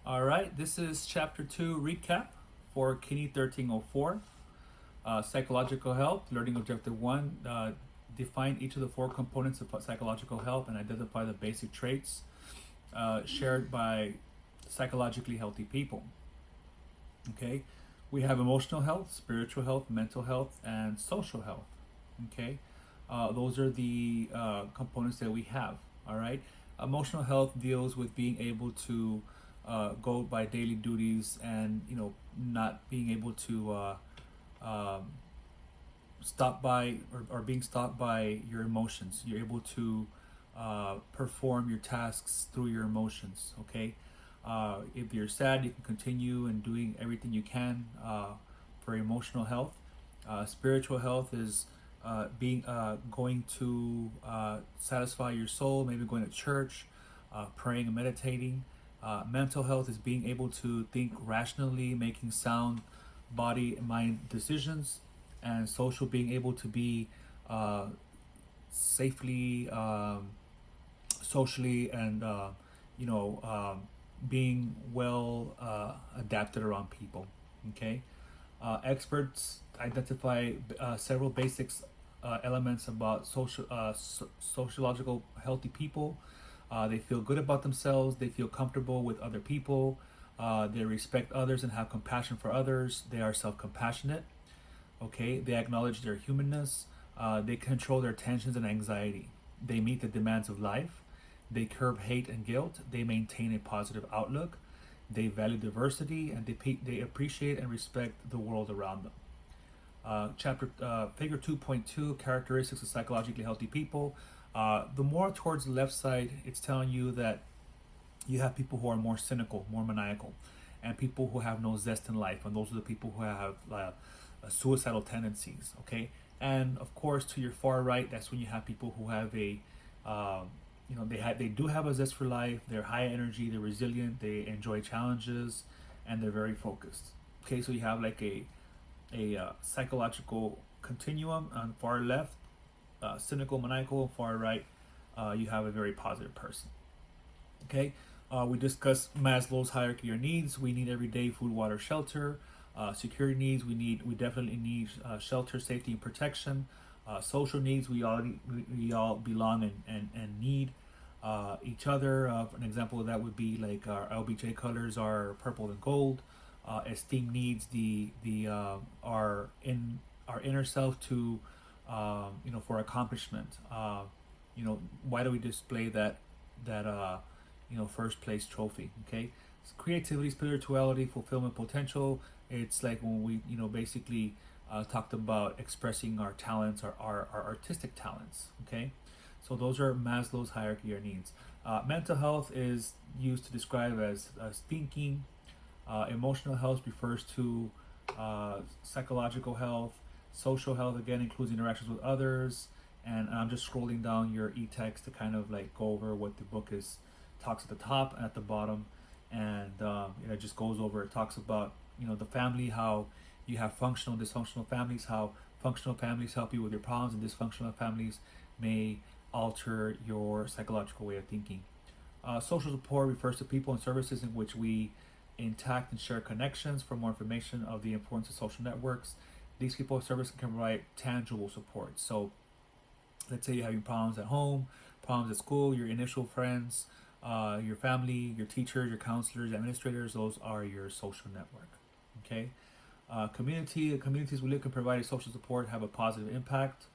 All right, this is chapter 2 recap for KINE 1304. Psychological health, learning objective 1. Define each of the four components of psychological health and identify the basic traits shared by psychologically healthy people. Okay, we have emotional health, spiritual health, mental health, and social health. Okay, those are the components that we have. All right, emotional health deals with being able to go by daily duties and not being able to um, stop by or being stopped by your emotions. You're able to perform your tasks through your emotions. Okay, if you're sad, you can continue and doing everything you can for emotional health. Spiritual health is being going to satisfy your soul, maybe going to church, praying and meditating. Mental health is being able to think rationally, making sound body and mind decisions, and social being able to be uh, safely, socially, and you know, being well adapted around people. Okay, experts identify several basics elements about sociological healthy people. They feel good about themselves. They feel comfortable with other people. They respect others and have compassion for others. They are self-compassionate. Okay, they acknowledge their humanness. They control their tensions and anxiety. They meet the demands of life. They curb hate and guilt. They maintain a positive outlook. They value diversity and they appreciate and respect the world around them. Figure 2.2, characteristics of psychologically healthy people. The more towards the left side, it's telling you that you have people who are more cynical, more maniacal, and people who have no zest in life, and those are the people who have suicidal tendencies. Okay, and of course, to your far right, that's when you have people who have a they do have a zest for life. They're high energy. They're resilient. They enjoy challenges, and they're very focused. Okay, so you have like a psychological continuum on far left, cynical, maniacal. Far right, you have a very positive person. Okay, we discussed Maslow's hierarchy of needs. We need everyday food, water, shelter. Security needs. We definitely need shelter, safety, and protection. Social needs. We all belong and need each other. An example of that would be like our LBJ colors are purple and gold. Esteem needs the our inner self to for accomplishment. Why do we display that first place trophy? Okay, so creativity, spirituality, fulfillment, potential. It's like when we basically talked about expressing our talents, our artistic talents. Okay, so those are Maslow's hierarchy of needs. Mental health is used to describe as thinking. Emotional health refers to psychological health. Social health again includes interactions with others. And I'm just scrolling down your e-text to kind of like go over what the book is talks at the top and at the bottom, and it just goes over. It talks about the family, how you have functional, dysfunctional families, how functional families help you with your problems, and dysfunctional families may alter your psychological way of thinking. Social support refers to people and services in which we intact and share connections. For more information of the importance of social networks, these people and services can provide tangible support. So let's say you're having problems at home, problems at school, your initial friends, your family, your teachers, your counselors, administrators, those are your social network. Okay? The communities we live can provide a social support, have a positive impact.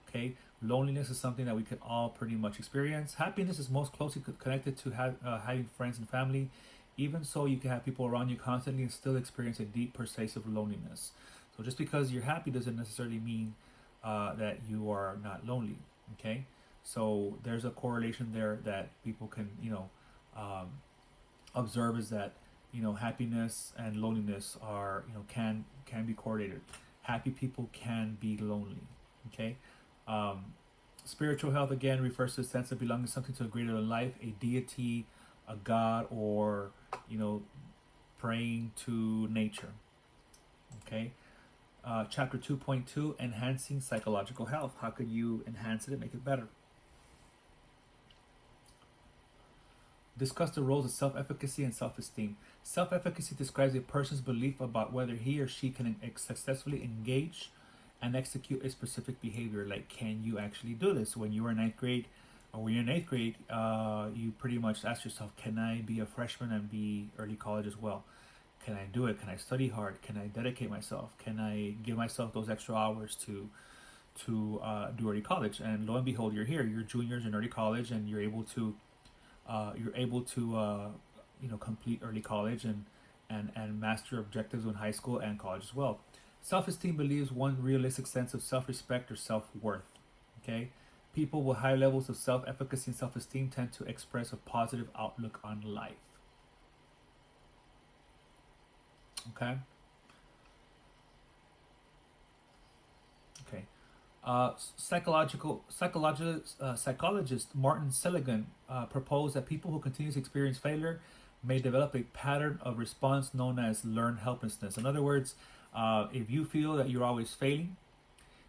Okay? Loneliness is something that we can all pretty much experience. Happiness is most closely connected to having friends and family. Even so, you can have people around you constantly and still experience a deep, pervasive loneliness. So just because you're happy doesn't necessarily mean that you are not lonely. Okay, so there's a correlation there that people can um, observe, is that happiness and loneliness are can be correlated. Happy people can be lonely. Okay. um, Spiritual health again refers to a sense of belonging to something to a greater than life, a deity, a god, or you know praying to nature. Okay. Chapter 2.2, enhancing psychological health. How could you enhance it and make it better? Discuss the roles of self-efficacy and self-esteem. Self-efficacy describes a person's belief about whether he or she can successfully engage and execute a specific behavior. Like, can you actually do this? When you were in ninth grade, or when you're in eighth grade, you pretty much ask yourself, can I be a freshman and be early college as well? Can I do it? Can I study hard? Can I dedicate myself? Can I give myself those extra hours to do early college? And lo and behold, you're here. You're juniors in early college, and you're able to complete early college and master your objectives in high school and college as well. Self-esteem believes one realistic sense of self-respect or self-worth. Okay, people with high levels of self-efficacy and self-esteem tend to express a positive outlook on life. Okay. Okay. Psychologist Martin Seligman proposed that people who continue to experience failure may develop a pattern of response known as learned helplessness. In other words, if you feel that you're always failing,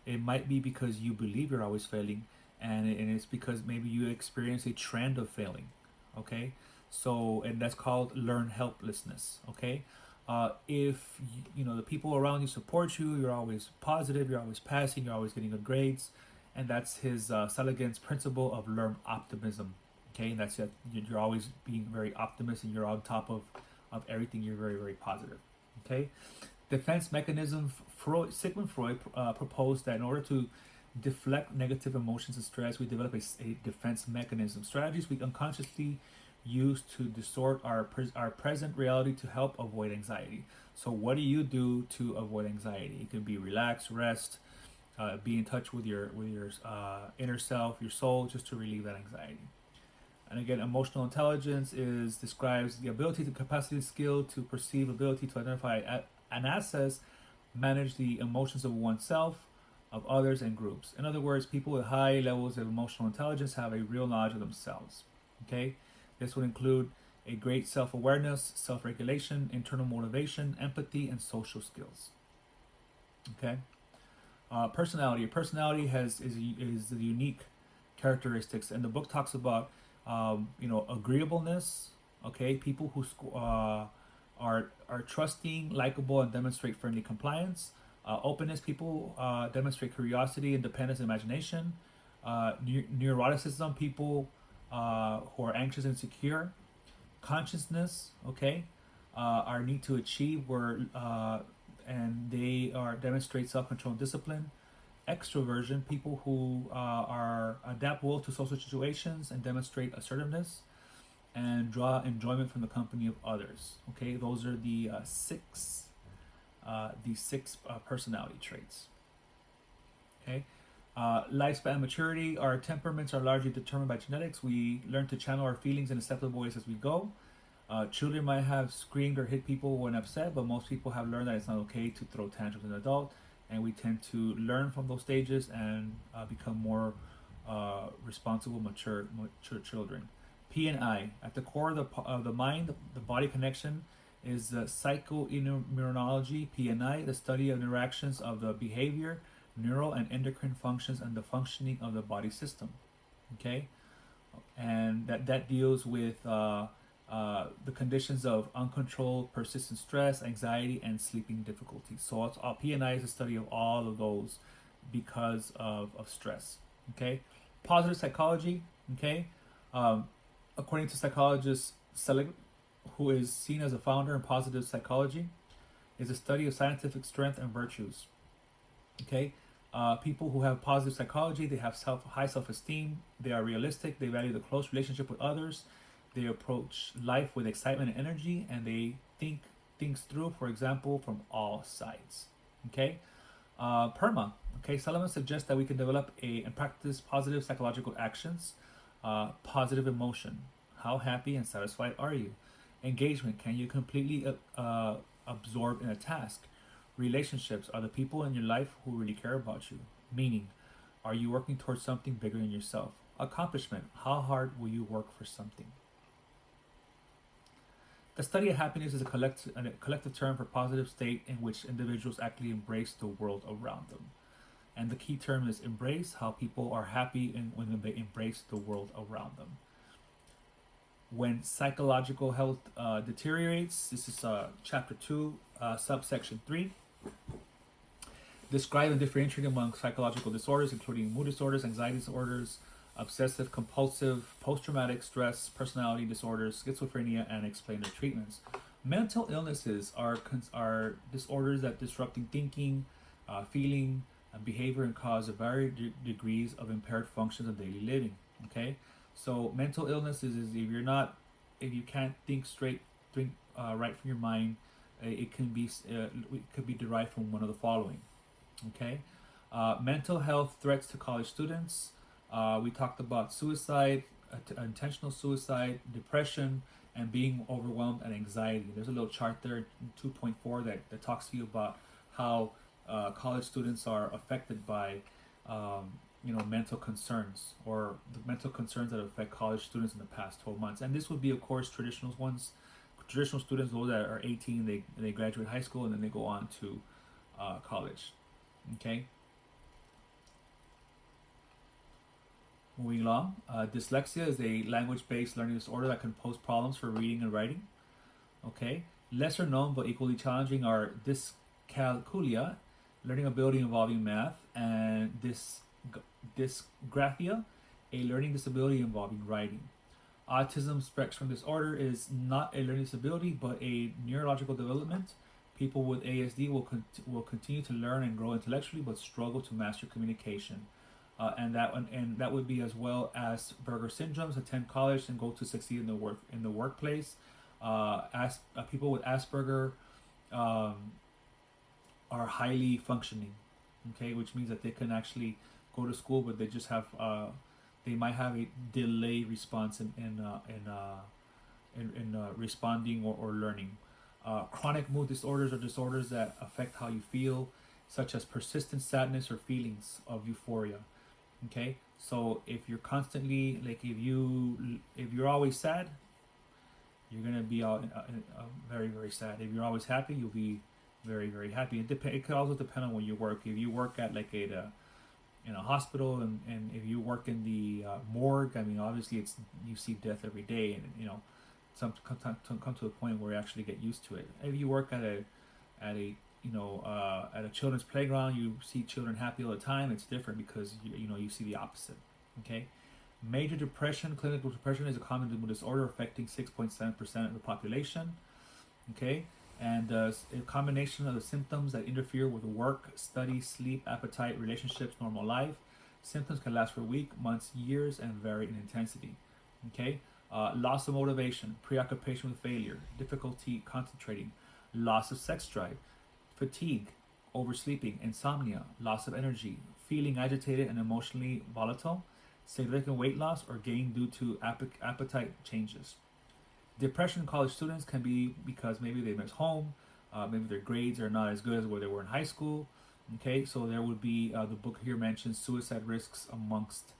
it might be because you believe you're always failing, and it's because maybe you experience a trend of failing. Okay, so and that's called learned helplessness. Okay, if the people around you support you, you're always positive, you're always passing, you're always getting good grades, and that's his Seligman's principle of learned optimism. Okay, and that's it. You're always being very optimistic, and you're on top of everything. You're very, very positive. Okay, defense mechanism. Sigmund Freud proposed that in order to deflect negative emotions and stress, we develop a defense mechanism. Strategies we unconsciously use to distort our present reality to help avoid anxiety. So, what do you do to avoid anxiety? It can be relax, rest, be in touch with your inner self, your soul, just to relieve that anxiety. And again, emotional intelligence describes the ability, the capacity, skill to perceive, ability to identify and assess, manage the emotions of oneself, of others, and groups. In other words, people with high levels of emotional intelligence have a real knowledge of themselves. Okay, this would include a great self-awareness, self-regulation, internal motivation, empathy, and social skills. Okay, personality. Personality is the unique characteristics, and the book talks about agreeableness. Okay, people who are trusting, likable, and demonstrate friendly compliance. Openness, people demonstrate curiosity, independence, and imagination. Neuroticism, people who are anxious and insecure. Consciousness, okay, our need to achieve, and they demonstrate self-control and discipline. Extroversion, people who are adapt well to social situations and demonstrate assertiveness and draw enjoyment from the company of others. Okay, those are the six personality traits. Okay, lifespan maturity. Our temperaments are largely determined by genetics. We learn to channel our feelings in acceptable ways as we go. Children might have screamed or hit people when upset, but most people have learned that it's not okay to throw tantrums as an adult, and we tend to learn from those stages and become more responsible, mature children. P and I. At the core of the mind, the body connection is psychoimmunology, PNI, the study of interactions of the behavior, neural and endocrine functions, and the functioning of the body system. Okay, and that deals with the conditions of uncontrolled, persistent stress, anxiety, and sleeping difficulties. So PNI is a study of all of those because of stress. Okay, positive psychology. Okay, according to psychologist Selig, who is seen as a founder in positive psychology, is a study of scientific strength and virtues. Okay, people who have positive psychology, they have high self-esteem, they are realistic, they value the close relationship with others, they approach life with excitement and energy, and they think things through, for example, from all sides. Okay, PERMA. Okay, Solomon suggests that we can develop and practice positive psychological actions. Positive emotion. How happy and satisfied are you? Engagement. Can you completely absorb in a task? Relationships. Are the people in your life who really care about you? Meaning, are you working towards something bigger than yourself? Accomplishment. How hard will you work for something? The study of happiness is a collective term for positive state in which individuals actually embrace the world around them. And the key term is embrace, how people are happy when they embrace the world around them. When psychological health deteriorates, this is chapter 2, subsection 3. Describe and differentiate among psychological disorders, including mood disorders, anxiety disorders, obsessive compulsive, post traumatic stress, personality disorders, schizophrenia, and explain their treatments. Mental illnesses are disorders that disrupting thinking, feeling, and behavior and cause varied degrees of impaired functions of daily living. Okay, so mental illnesses is if you can't think straight, think right from your mind, it could be derived from one of the following. Okay, mental health threats to college students. We talked about suicide, intentional suicide, depression, and being overwhelmed and anxiety. There's a little chart there in 2.4 that talks to you about how college students are affected by mental concerns or the mental concerns that affect college students in the past 12 months. And this would be, of course, traditional students, those that are 18, they graduate high school and then they go on to college. Okay. Moving along, dyslexia is a language-based learning disorder that can pose problems for reading and writing. Okay, lesser known but equally challenging are dyscalculia, learning ability involving math, and dysgraphia, a learning disability involving writing. Autism spectrum disorder is not a learning disability but a neurological development. People with ASD will continue to learn and grow intellectually but struggle to master communication. And that would be as well as Asperger syndromes, attend college and go to succeed in the workplace. People with Asperger are highly functioning, okay, which means that they can actually go to school, but they just have they might have a delayed response in responding or learning. Chronic mood disorders are disorders that affect how you feel, such as persistent sadness or feelings of euphoria. Okay, so if you're constantly if you're always sad, you're gonna be very very sad. If you're always happy, you'll be very very happy. It could also depend on where you work. If you work at in a hospital and if you work in the morgue, I mean obviously you see death every day, and come to a point where you actually get used to it. If you work at a children's playground, you see children happy all the time. It's different because you see the opposite. Okay, major depression, clinical depression, is a common disorder affecting 6.7% of the population. Okay, and a combination of the symptoms that interfere with work, study, sleep, appetite, relationships, normal life. Symptoms can last for weeks, months, years, and vary in intensity. Okay, loss of motivation, preoccupation with failure, difficulty concentrating, loss of sex drive, fatigue, oversleeping, insomnia, loss of energy, feeling agitated and emotionally volatile, significant weight loss or gain due to appetite changes. Depression in college students can be because maybe they miss home, maybe their grades are not as good as where they were in high school. Okay, so there would be the book here mentions suicide risks amongst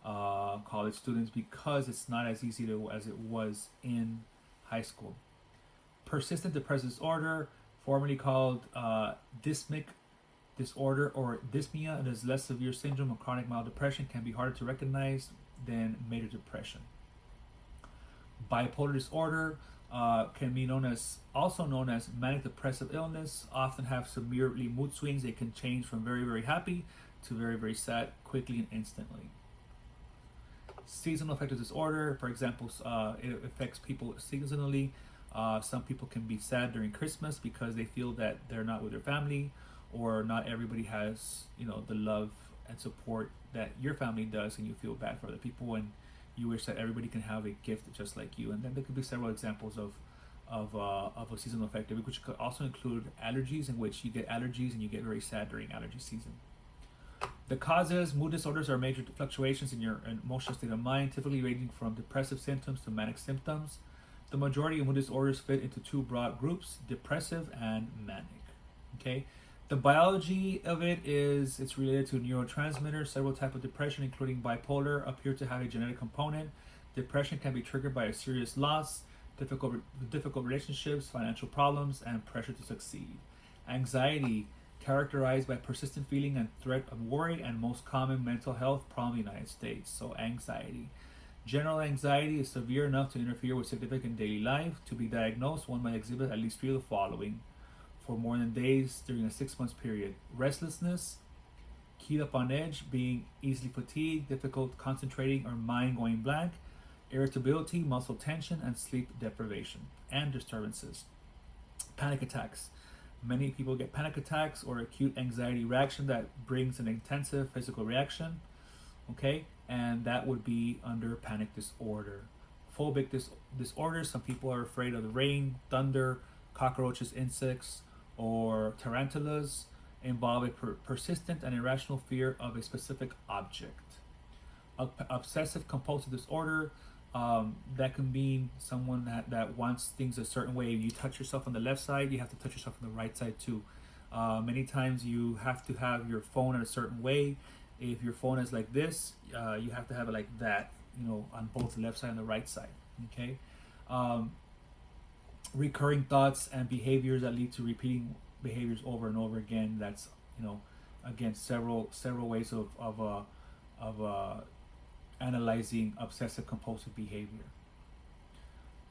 college students because it's not as easy as it was in high school. Persistent depressive disorder, formerly called dysmic disorder or dyspnea, and is less severe syndrome of chronic mild depression, can be harder to recognize than major depression. Bipolar disorder can be also known as manic depressive illness, often have severely mood swings. They can change from very very happy to very very sad quickly and instantly. Seasonal affective disorder, for example, it affects people seasonally. Some people can be sad during Christmas because they feel that they're not with their family, or not everybody has the love and support that your family does, and you feel bad for other people, and you wish that everybody can have a gift just like you. And then there could be several examples of a seasonal affective, which could also include allergies, in which you get allergies and you get very sad during allergy season. The causes: mood disorders are major fluctuations in your emotional state of mind, typically ranging from depressive symptoms to manic symptoms. The majority of mood disorders fit into two broad groups: depressive and manic. Okay, the biology of it's related to neurotransmitters. Several types of depression, including bipolar, appear to have a genetic component. Depression can be triggered by a serious loss, difficult relationships, financial problems, and pressure to succeed. Anxiety, characterized by persistent feeling and threat of worry, and most common mental health problem in the United States. So anxiety. General anxiety is severe enough to interfere with significant daily life. To be diagnosed, one might exhibit at least three of the following for more than days during a 6 month period: restlessness, keyed up on edge, being easily fatigued, difficult concentrating or mind going blank, irritability, muscle tension, and sleep deprivation, and disturbances. Panic attacks. Many people get panic attacks or acute anxiety reaction that brings an intensive physical reaction. Okay, and that would be under panic disorder. Phobic disorders. Some people are afraid of the rain, thunder, cockroaches, insects, or tarantulas. Involve a persistent and irrational fear of a specific object. Obsessive compulsive disorder, that can mean someone that wants things a certain way. You touch yourself on the left side, you have to touch yourself on the right side too. Many times you have to have your phone in a certain way. If your phone is like this, you have to have it like that, on both the left side and the right side. Okay. Recurring thoughts and behaviors that lead to repeating behaviors over and over again. That's, again, several ways of analyzing obsessive compulsive behavior.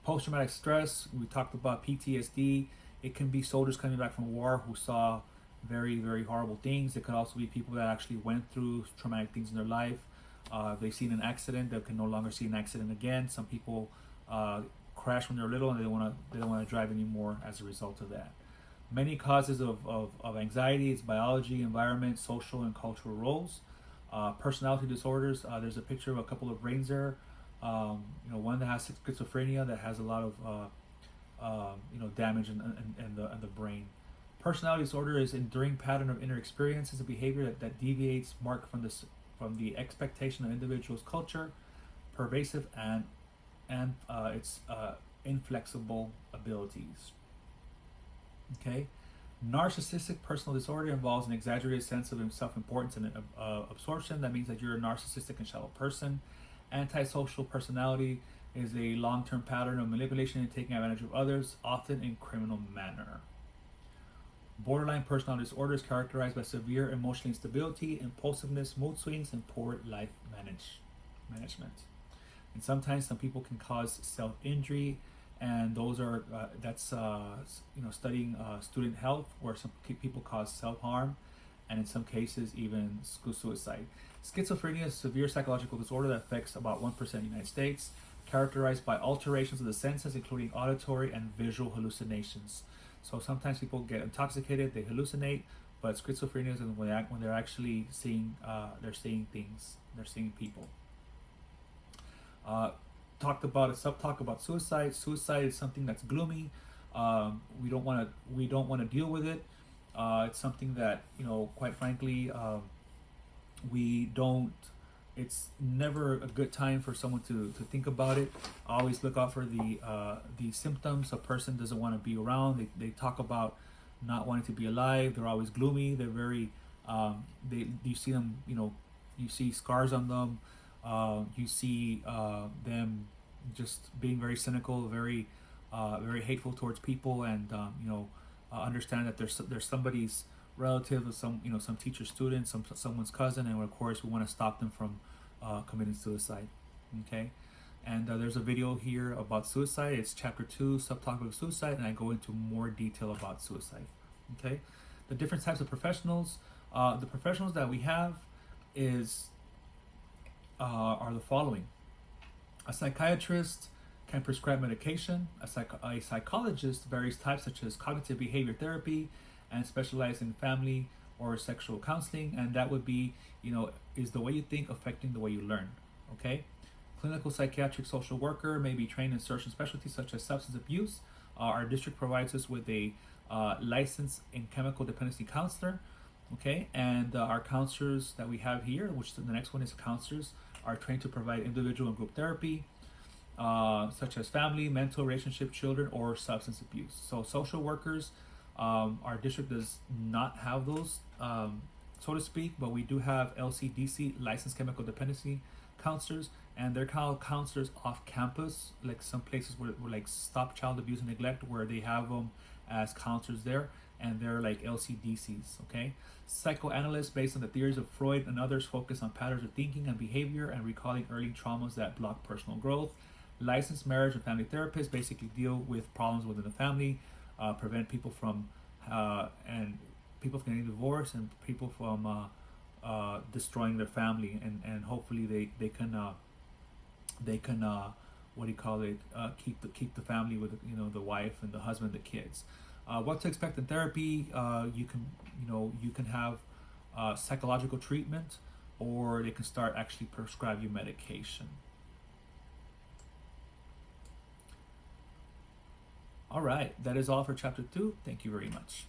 Post-traumatic stress, we talked about PTSD. It can be soldiers coming back from war who saw very, very horrible things. It could also be people that actually went through traumatic things in their life. They've seen an accident, they can no longer see an accident again. Some people crash when they're little and they don't want to drive anymore as a result of that. Many causes of anxiety is biology, environment, social, and cultural roles. Personality disorders. There's a picture of a couple of brains there. One that has schizophrenia that has a lot of damage in the brain. Personality disorder is enduring pattern of inner experiences and behavior that deviates marked from the expectation of individual's culture, pervasive and its inflexible abilities. Okay. Narcissistic personal disorder involves an exaggerated sense of self-importance and absorption. That means that you're a narcissistic and shallow person. Antisocial personality is a long-term pattern of manipulation and taking advantage of others, often in criminal manner. Borderline personality disorder is characterized by severe emotional instability, impulsiveness, mood swings, and poor life management. And sometimes some people can cause self-injury, and those are studying student health, where some people cause self-harm, and in some cases even suicide. Schizophrenia is a severe psychological disorder that affects about 1% of the United States, characterized by alterations of the senses, including auditory and visual hallucinations. So sometimes people get intoxicated, they hallucinate, but schizophrenia is when they're actually seeing, they're seeing things, they're seeing people. Talked about a sub-talk about suicide. Suicide is something that's gloomy. We don't want to deal with it. It's something that, quite frankly, we don't. It's never a good time for someone to think about it. Always look out for the symptoms. A person doesn't want to be around. They talk about not wanting to be alive. They're always gloomy. They're very. You see them. You see scars on them. You see them just being very cynical, very hateful towards people, and understand that there's somebody's relative, or some teacher's student, someone's cousin, and of course we want to stop them from committing suicide. Okay, and there's a video here about suicide. It's chapter 2, subtopic of suicide, and I go into more detail about suicide. Okay, the different types of professionals. The professionals that we have are the following. A psychiatrist can prescribe medication. A psychologist, various types such as cognitive behavior therapy, and specialize in family or sexual counseling, and that would be, is the way you think affecting the way you learn. Okay. Clinical psychiatric social worker may be trained in certain specialties such as substance abuse. Our district provides us with a license in chemical dependency counselor. Okay, and our counselors that we have here, which the next one is counselors, are trained to provide individual and group therapy, such as family, mental, relationship, children, or substance abuse. So social workers, our district does not have those, so to speak, but we do have LCDC, licensed chemical dependency counselors, and they're called counselors off campus, like some places where like Stop Child Abuse and Neglect, where they have them as counselors there. and they're like LCDCs. Okay, psychoanalysts, based on the theories of Freud and others, focus on patterns of thinking and behavior and recalling early traumas that block personal growth. Licensed marriage and family therapists basically deal with problems within the family, prevent people from and people from getting divorced and people from destroying their family, and hopefully they can what do you call it, keep the family with, you know, the wife and the husband, the kids. What to expect in therapy? You can have psychological treatment, or they can start actually prescribe you medication. All right, that is all for chapter 2. Thank you very much.